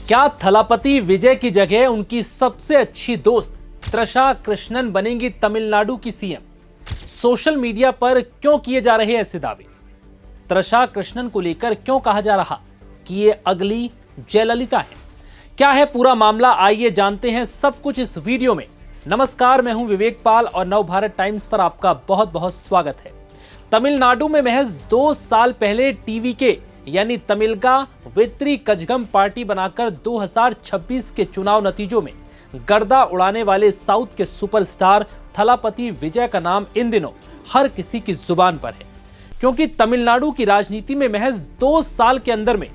क्या थलापति विजय की जगह उनकी सबसे अच्छी दोस्त तृषा कृष्णन बनेंगी तमिलनाडु की सीएम? सोशल मीडिया पर क्यों किए जा रहे ऐसे दावे? तृषा कृष्णन को लेकर क्यों कहा जा रहा कि ये अगली जयललिता है? क्या है पूरा मामला, आइए जानते हैं सब कुछ इस वीडियो में। नमस्कार, मैं हूं विवेक पाल और नवभारत टाइम्स पर आपका बहुत बहुत स्वागत है। तमिलनाडु में महज 2 साल पहले टीवीके यानी तमिलगा वेट्री कजगम पार्टी बनाकर 2026 के चुनाव नतीजों में गर्दा उड़ाने वाले साउथ के सुपरस्टार थलापति विजय का नाम इन दिनों हर किसी की जुबान पर है, क्योंकि तमिलनाडु की राजनीति में महज 2 साल के अंदर में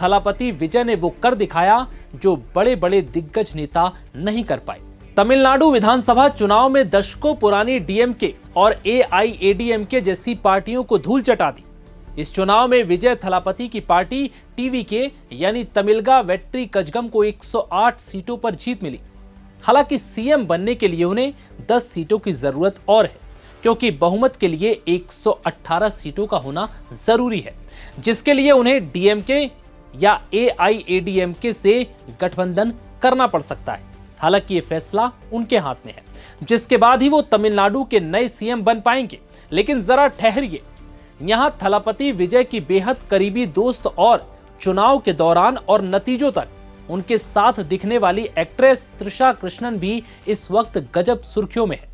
थलापति विजय ने वो कर दिखाया जो बड़े बड़े दिग्गज नेता नहीं कर पाए। तमिलनाडु विधानसभा चुनाव में दशकों पुरानी डीएमके और एआईएडीएमके जैसी पार्टियों को धूल चटा दी। इस चुनाव में विजय थलापति की पार्टी टीवीके यानी तमिलगा वेट्री कजगम को 108 सीटों पर जीत मिली। हालांकि सीएम बनने के लिए उन्हें 10 सीटों की जरूरत और है, क्योंकि बहुमत के लिए 118 सीटों का होना जरूरी है, जिसके लिए उन्हें डीएमके या एआईएडीएमके से गठबंधन करना पड़ सकता है। हालांकि ये फैसला उनके हाथ में है, जिसके बाद ही वो तमिलनाडु के नए सीएम बन पाएंगे। लेकिन जरा ठहरिए, यहां थलापति विजय की बेहद करीबी दोस्त और चुनाव के दौरान और नतीजों तक उनके साथ दिखने वाली एक्ट्रेस तृषा कृष्णन भी इस वक्त गजब सुर्खियों में है,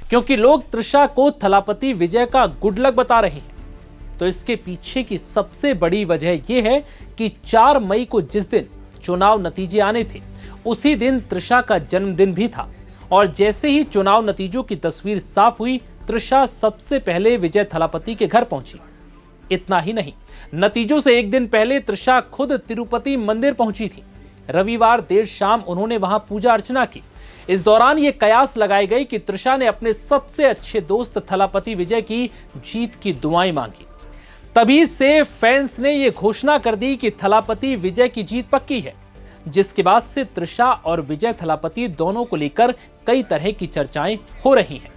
क्योंकि लोग तृषा को थलापति विजय का गुड लक बता रहे हैं। तो इसके पीछे की सबसे बड़ी वजह यह है कि 4 मई को जिस दिन चुनाव नतीजे आने थे, उसी दिन तृषा का जन्मदिन भी था। और जैसे ही चुनाव नतीजों की तस्वीर साफ हुई, तृषा सबसे पहले विजय थलापति के घर पहुंची। इतना ही नहीं, नतीजों से एक दिन पहले तृषा खुद तिरुपति मंदिर पहुंची थी। रविवार देर शाम उन्होंने वहां पूजा अर्चना की। इस दौरान यह कयास लगाई गई कि तृषा ने अपने सबसे अच्छे दोस्त थलापति विजय की जीत की दुआएं मांगी। तभी से फैंस ने यह घोषणा कर दी कि थलापति विजय की जीत पक्की है, जिसके बाद से तृषा और विजय थलापति दोनों को लेकर कई तरह की चर्चाएं हो रही हैं।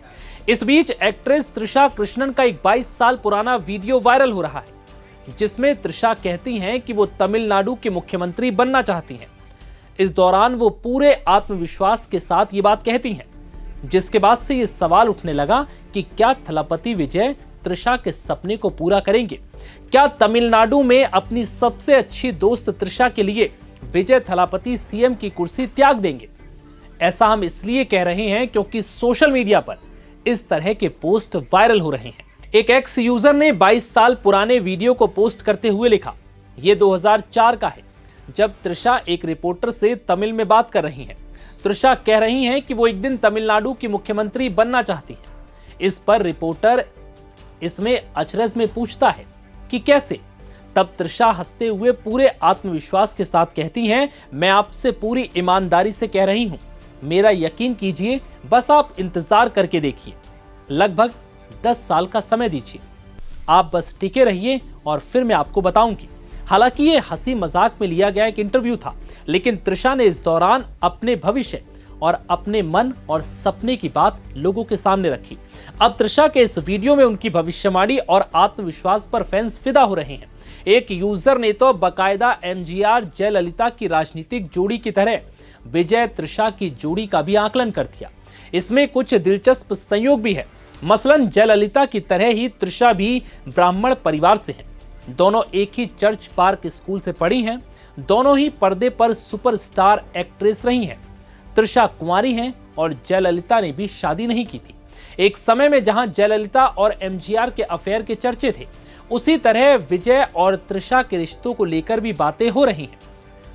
इस बीच एक्ट्रेस तृषा कृष्णन का एक 22 साल पुराना वीडियो वायरल हो रहा है, जिसमें तृषा कहती हैं कि वो तमिलनाडु के मुख्यमंत्री बनना चाहती हैं। इस दौरान वो पूरे आत्मविश्वास के साथ ये बात कहती हैं, जिसके बाद से ये सवाल उठने लगा कि क्या थलापति विजय तृषा के सपने को पूरा करेंगे? क्या तमिलनाडु में अपनी सबसे अच्छी दोस्त तृषा के लिए विजय थलापति सीएम की कुर्सी त्याग देंगे? ऐसा हम इसलिए कह रहे हैं क्योंकि सोशल मीडिया पर इस तरह के पोस्ट वायरल हो रहे हैं। एक एक्स यूजर ने 22 साल पुराने वीडियो को पोस्ट करते हुए लिखा, ये 2004 का है, जब तृषा एक रिपोर्टर से तमिल में बात कर रही हैं। तृषा कह रही हैं कि वो एक दिन तमिलनाडु की मुख्यमंत्री बनना चाहती हैं। इस पर रिपोर्टर इसमें अचरज में पूछता है कि कैसे? तब तृषा हंसते हुए पूरे आत्मविश्वास के साथ कहती हैं, मैं आपसे पूरी ईमानदारी से कह रही हूं, मेरा यकीन कीजिए, बस आप इंतजार करके देखिए। लगभग 10 साल का समय दीजिए, आप बस टिके रहिए और फिर मैं आपको बताऊंगी। हालांकि ये हंसी मजाक में लिया गया एक इंटरव्यू था, लेकिन तृषा ने इस दौरान अपने भविष्य और अपने मन और सपने की बात लोगों के सामने रखी। अब तृषा के इस वीडियो में उनकी भविष्यवाणी और आत्मविश्वास पर फैंस फिदा हो रहे हैं। एक यूजर ने तो बाकायदा एमजीआर जयललिता की राजनीतिक जोड़ी की तरह विजय तृषा की जोड़ी का भी आकलन कर दिया। इसमें कुछ दिलचस्प संयोग भी है। मसलन जयललिता की तरह ही तृषा भी ब्राह्मण परिवार से हैं। दोनों एक ही चर्च पार्क स्कूल से पढ़ी हैं। दोनों ही पर्दे पर सुपरस्टार एक्ट्रेस रही हैं। तृषा कुंवारी हैं और जयललिता ने भी शादी नहीं की थी। एक समय में जहां जयललिता और एमजीआर के अफेयर के चर्चे थे, उसी तरह विजय और तृषा के रिश्तों को लेकर भी बातें हो रही हैं।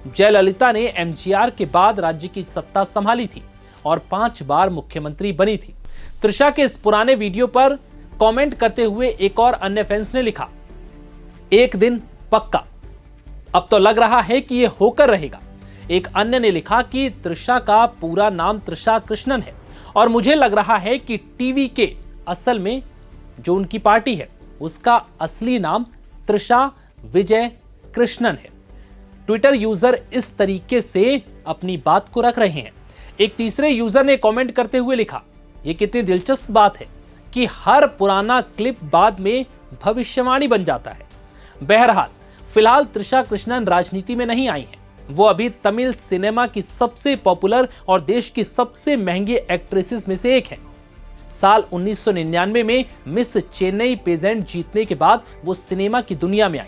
जयललिता ने एमजीआर के बाद राज्य की सत्ता संभाली थी और 5 बार मुख्यमंत्री बनी थी। तृषा के इस पुराने वीडियो पर कमेंट करते हुए एक और अन्य फैंस ने लिखा, एक दिन पक्का, अब तो लग रहा है कि ये होकर रहेगा। एक अन्य ने लिखा कि तृषा का पूरा नाम तृषा कृष्णन है और मुझे लग रहा है कि टीवीके असल में जो उनकी पार्टी है, उसका असली नाम तृषा विजय कृष्णन है। ट्विटर यूजर इस तरीके से अपनी बात को रख रहे हैं। एक तीसरे यूजर ने कमेंट करते हुए लिखा, यह कितनी दिलचस्प बात है कि हर पुराना क्लिप बाद में भविष्यवाणी बन जाता है। बहरहाल फिलहाल तृषा कृष्णन राजनीति में नहीं आई हैं, वो अभी तमिल सिनेमा की सबसे पॉपुलर और देश की सबसे महंगी एक्ट्रेसेस में से एक हैं। साल 1999 में मिस चेन्नई पेजेंट जीतने के बाद वो सिनेमा की दुनिया में आई।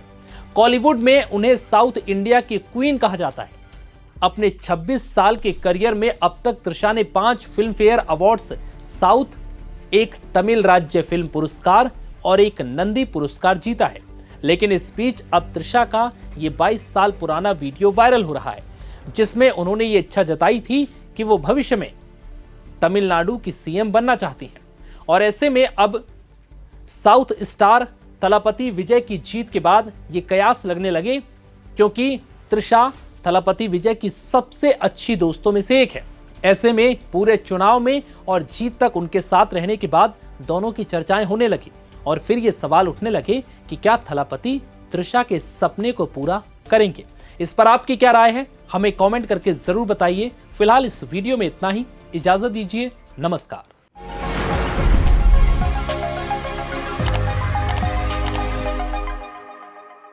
कॉलीवुड में उन्हें साउथ इंडिया की क्वीन कहा जाता है। अपने 26 साल के करियर में अब तक तृषा ने 5 फिल्म फेयर अवार्ड्स साउथ, एक तमिल राज्य फिल्म पुरस्कार और एक नंदी पुरस्कार जीता है। लेकिन इस बीच अब तृषा का ये 22 साल पुराना वीडियो वायरल हो रहा है, जिसमें उन्होंने ये इच्छा जताई थी कि वो भविष्य में तमिलनाडु की सीएम बनना चाहती हैं। और ऐसे में अब साउथ स्टार थलापति विजय की जीत के बाद ये कयास लगने लगे, क्योंकि तृषा थलापति विजय की सबसे अच्छी दोस्तों में से एक है। ऐसे में पूरे चुनाव में और जीत तक उनके साथ रहने के बाद दोनों की चर्चाएं होने लगी और फिर ये सवाल उठने लगे कि क्या थलापति तृषा के सपने को पूरा करेंगे। इस पर आपकी क्या राय है, हमें कमेंट करके जरूर बताइए। फिलहाल इस वीडियो में इतना ही, इजाजत दीजिए, नमस्कार।